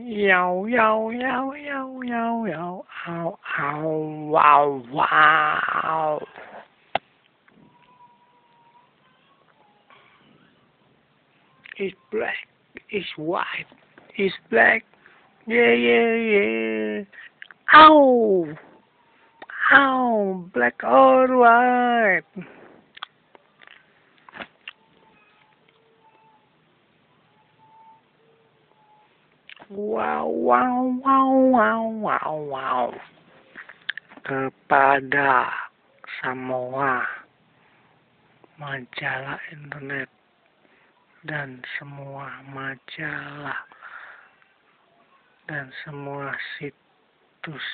Yow, yow, yow, yow, yow, yow, ow, ow, wow, wow. It's black, it's white, it's black, yeah, yeah, yeah. Ow, ow, black or white. Wow, wow, wow, wow, wow, wow. Kepada semua majalah internet dan semua majalah dan semua situs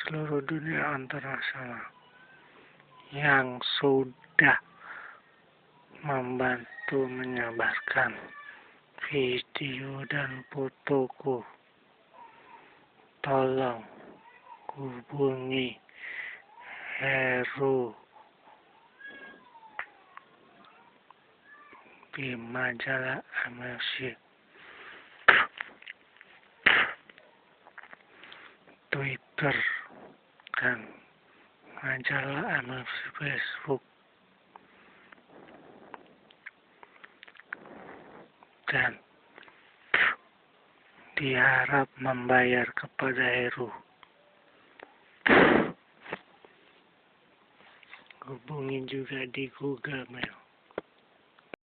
seluruh dunia internasional yang sudah membantu menyebarkan video dan fotoku, tolong hubungi Heru di majalah MFC, Twitter, dan majalah MFC Facebook, dan diharap membayar kepada Heru. Hubungi juga di Google Mail.